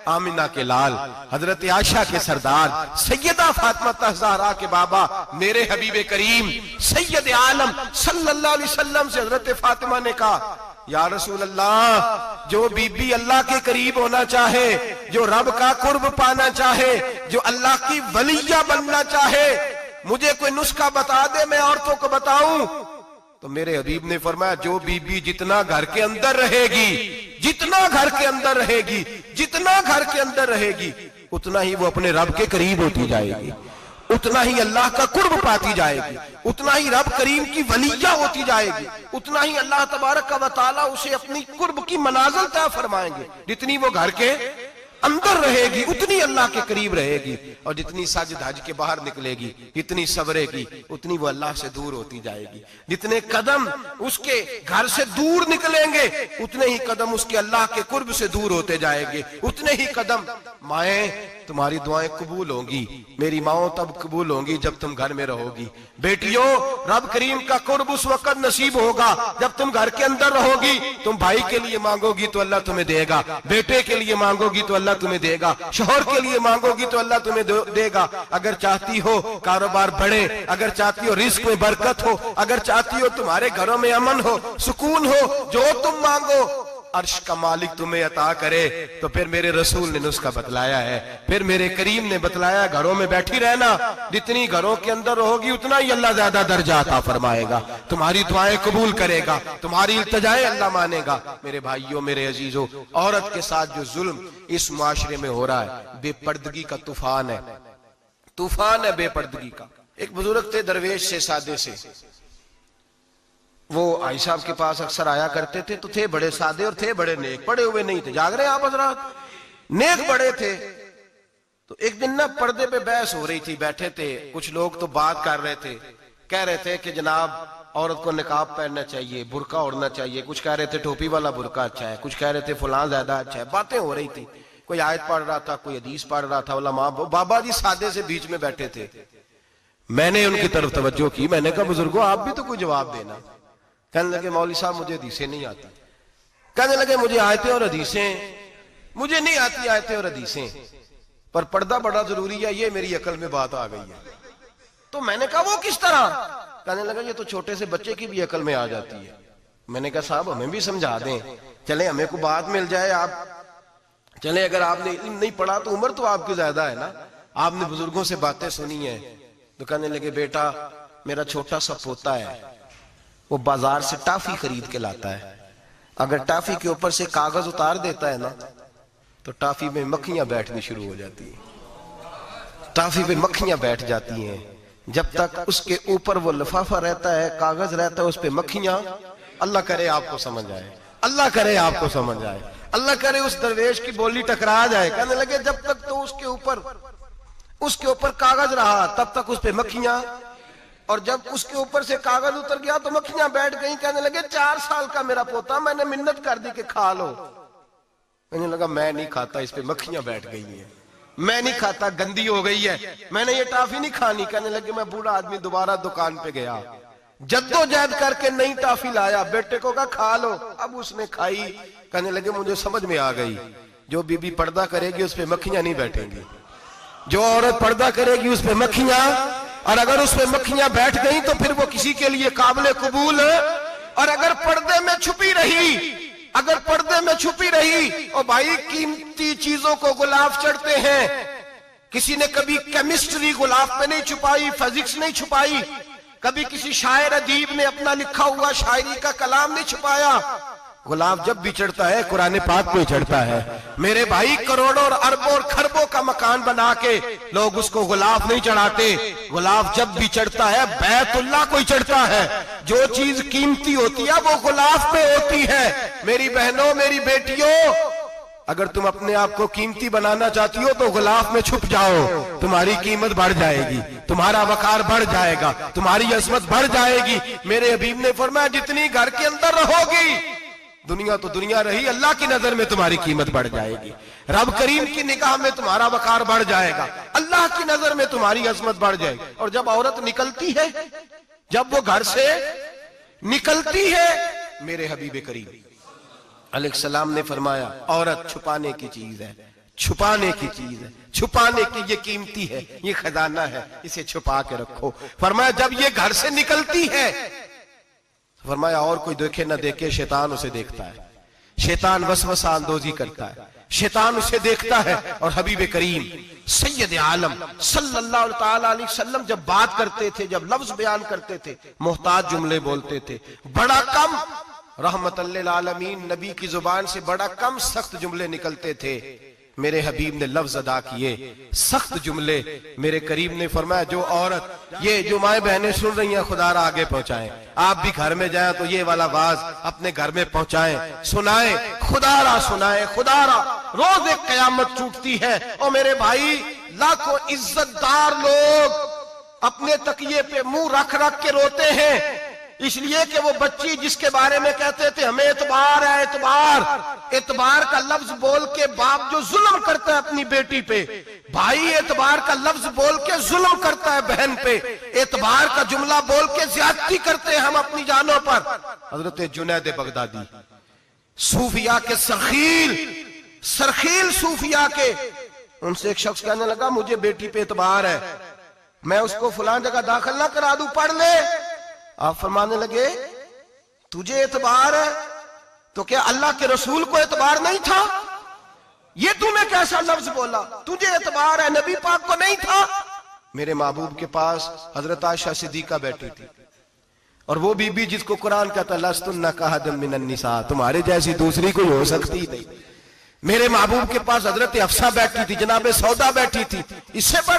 आमिना के लाल, हजरत आयशा के सरदार, सैयदा फातिमा ज़हरा के बाबा, मेरे हबीब करीम सैयद आलम सल्लल्लाहु अलैहि वसल्लम से हजरत फातिमा ने कहा, या रसूल अल्लाह, जो बीबी अल्लाह के करीब होना चाहे, जो रब का कुर्ब पाना चाहे, जो अल्लाह की वलिया बनना चाहे, मुझे कोई नुस्खा बता दे, मैं औरतों को बताऊं। तो मेरे हबीब ने फरमाया, जो बीबी जितना घर के अंदर रहेगी, जितना घर के अंदर रहेगी, जितना घर के अंदर रहेगी, उतना ही वो अपने रब के करीब होती जाएगी, उतना ही अल्लाह का कुर्ब पाती जाएगी, उतना ही रब करीम की वलिया होती जाएगी, उतना ही अल्लाह तबारक व तआला उसे अपनी कुर्ब की मनाजिल तय फरमाएंगे। जितनी वो घर के अंदर रहेगी उतनी अल्लाह के करीब रहेगी, और जितनी सज धज के बाहर निकलेगी, जितनी सवरेगी, उतनी वो अल्लाह से दूर होती जाएगी। जितने कदम उसके घर से दूर निकलेंगे, उतने ही कदम उसके अल्लाह के कुर्ब से दूर होते जाएंगे, उतने ही कदम। माए, तुम्हारी दुआएं कबूल होंगी, मेरी माओ तब कबूल होंगी जब तुम घर में रहोगी। बेटियों, रब करीम का कुर्ब उस वक्त नसीब होगा जब तुम घर के अंदर रहोगी। तुम भाई के लिए मांगोगी तो अल्लाह तुम्हें देगा, बेटे के लिए मांगोगी तो अल्लाह तुम्हें देगा, शोहर के लिए मांगोगी तो अल्लाह तुम्हें देगा। अगर चाहती हो कारोबार बढ़े, अगर चाहती हो रिस्क में बरकत हो, अगर चाहती हो तुम्हारे घरों में अमन हो, सुकून हो, जो तुम मांगो अर्श का मालिक तुम्हें अता करे। तो फिर मेरे रसूल ने नुस्खा बतलाया है, फिर मेरे करीम ने बतलाया, घरों में बैठी रहना, जितनी घरों के अंदर रहोगी उतना ही अल्लाह ज्यादा दर्जा अता फरमाएगा, तुम्हारी दुआएं कबूल करेगा, तुम्हारी इल्तिजाएं अल्लाह मानेगा। मेरे भाइयों, मेरे अजीजों, औरत के साथ जो जुल्म इस मुआशरे में हो रहा है, बेपर्दगी का तूफान है, तूफान है बेपर्दगी का। एक बुजुर्ग थे, दरवेश से, सादे से, वो आई साहब के पास अक्सर आया करते थे। तो थे बड़े सादे और थे बड़े नेक, पढ़े हुए नहीं थे, जाग रहे आप हजरात, नेक बड़े थे। तो एक दिन ना पर्दे पे बहस हो रही थी, बैठे थे कुछ लोग, तो बात कर रहे थे, कह रहे थे कि जनाब औरत को निकाब पहनना चाहिए, बुरका ओढ़ना चाहिए, कुछ कह रहे थे टोपी वाला बुरका अच्छा है, कुछ कह रहे थे फलां ज्यादा अच्छा है। बातें हो रही थी, कोई आयत पढ़ रहा था, कोई हदीस पढ़ रहा था। उलमा बाबा जी सादे से बीच में बैठे थे। मैंने उनकी तरफ तवज्जो की, मैंने कहा बुजुर्गो आप भी तो कोई जवाब देना। कहने लगे मौलवी साहब मुझे हदीसें नहीं आती। कहने लगे मुझे आयतें और हदीसें, मुझे नहीं आती आयतें और हदीसें, पर पर्दा बड़ा जरूरी है, ये मेरी अकल में बात आ गई है। तो मैंने कहा वो किस तरह? कहने लगा ये तो छोटे से बच्चे की भी अकल में आ जाती है। मैंने कहा साहब हमें भी समझा दें, चले हमें को बात मिल जाए। आप चले, अगर आपने इल्म नहीं पढ़ा तो उम्र तो आपकी ज्यादा है ना, आपने बुजुर्गों से बातें सुनी है। तो कहने लगे बेटा मेरा छोटा सा पोता है, वो बाजार से टाफी खरीद के लाता है, अगर टाफी के ऊपर से कागज उतार देता है ना तो टाफी में मक्खियां बैठनी शुरू हो जाती है, टाफी में मक्खियां बैठ जाती हैं। जब तक उसके ऊपर वो लिफाफा रहता है, कागज रहता है, उस पे मक्खियां, अल्लाह करे आपको समझ आए, अल्लाह करे आपको समझ आए, अल्लाह करे उस दरवेश की बोली टकरा जाए। कहने लगे जब तक तो उसके ऊपर कागज रहा तब तक उस पे मक्खियां, और जब उसके ऊपर से कागज उतर गया तो मक्खियां बैठ गई। कहने लगे 4 साल का मेरा पोता, मैंने मिन्नत कर दी कि खा लो। कहने लगा मैं नहीं खाता, इस पे मक्खियां बैठ गई हैं, मैं नहीं खाता, गंदी हो गई है, मैंने ये टाफी नहीं खानी। कहने लगे मैं बूढ़ा आदमी दोबारा दुकान पे गया, जद्दोजहद करके नई टाफी लाया, बेटे को कहा खा लो, अब उसने खाई। कहने लगे मुझे समझ में आ गई, जो बीबी पर्दा करेगी उस पे मक्खियां नहीं बैठेंगी, जो औरत पर्दा करेगी उस पे मक्खियां, और अगर उसमें मक्खियां बैठ गई तो फिर वो किसी के लिए काबिल कबूल है। और अगर पर्दे में छुपी रही, अगर पर्दे में छुपी रही, और भाई कीमती चीजों को गुलाब चढ़ते हैं, किसी ने कभी केमिस्ट्री गुलाब पे नहीं छुपाई, फिजिक्स नहीं छुपाई, कभी किसी शायर अदीब ने अपना लिखा हुआ शायरी का कलाम नहीं छुपाया। गुलाब जब भी चढ़ता है कुरान पाक पे चढ़ता है। मेरे भाई करोड़ों और अरबों और खरबों का मकान बना के लोग उसको गुलाब नहीं चढ़ाते, गुलाब जब भी चढ़ता है बैतुल्लाह को ही चढ़ता है। जो चीज कीमती होती है वो गुलाब पे होती है। मेरी बहनों, मेरी बेटियों, अगर तुम अपने आप को कीमती बनाना चाहती हो तो गुलाब में छुप जाओ, तुम्हारी कीमत बढ़ जाएगी, तुम्हारा वकार बढ़ जाएगा, तुम्हारी अजमत बढ़ जाएगी। मेरे हबीब ने फरमाया जितनी घर के अंदर रहोगी, दुनिया तो दुनिया रही, अल्लाह की नजर में तुम्हारी कीमत बढ़ जाएगी, रब करीम की निगाह में तुम्हारा वकार बढ़ जाएगा, अल्लाह की नजर में तुम्हारी अजमत बढ़ जाएगी। और जब औरत निकलती है, जब वो घर से निकलती है, मेरे हबीब करीम अलैहिस्सलाम ने फरमाया औरत छुपाने की चीज है, छुपाने की चीज है, छुपाने की, ये कीमती है, ये खजाना है, इसे छुपा के रखो। फरमाया जब ये घर से निकलती है, फरमाया और कोई देखे ना देखे, शैतान उसे देखता है, शैतान वसवसा अंदोजी करता है, शैतान उसे देखता है। और हबीब करीम सैयद आलम सल्लल्लाहु ताला अलैहि वसल्लम जब बात करते थे, जब लफ्ज बयान करते थे, मोहताज जुमले बोलते थे, बड़ा कम, रहमतल लिल आलमीन नबी की जुबान से बड़ा कम सख्त जुमले निकलते थे। मेरे हबीब ने लफ्ज अदा किए, सख्त जुमले। मेरे करीम ने फरमाया जो औरत, ये जो माए बहनें सुन रही हैं, खुदारा आगे पहुंचाएं, आप भी घर में जाएं तो ये वाला वाज अपने घर में पहुंचाएं, सुनाएं, खुदारा सुनाएं, खुदारा। रोज एक कयामत टूटती है और मेरे भाई लाखों इज्जतदार लोग अपने तकिए पे मुंह रख रख के रोते हैं, इसलिए कि वो बच्ची जिसके बारे में कहते थे हमें एतबार है, एतबार, एतबार का लफ्ज बोल के बाप जो जुल्म करता है अपनी बेटी पे, भाई एतबार का लफ्ज बोल के जुल्म करता है बहन पे, एतबार का जुमला बोल के ज्यादती करते हैं हम अपनी जानों पर। हजरत जुनैद बगदादी, सूफिया के सरखील सूफिया के, उनसे एक शख्स कहने लगा मुझे बेटी पे एतबार है, मैं उसको फलां जगह दाखिल ना करा दूं, पढ़ ले। आप फरमाने लगे तुझे एतबार है तो क्या अल्लाह के रसूल को एतबार नहीं था? ये तूने कैसा लफ्ज बोला, तुझे एतबार है, नबी पाक को नहीं था? मेरे महबूब के पास हजरत आयशा सिद्दीका बैठी थी, और वो बीबी जिसको कुरान कहता लस्तुन्ना कहदम मिनन निसा, तुम्हारे जैसी दूसरी कोई हो सकती नहीं। मेरे महबूब के पास हजरत हफ्सा बैठी थी, जनाबे सौदा बैठी थी, इससे बढ़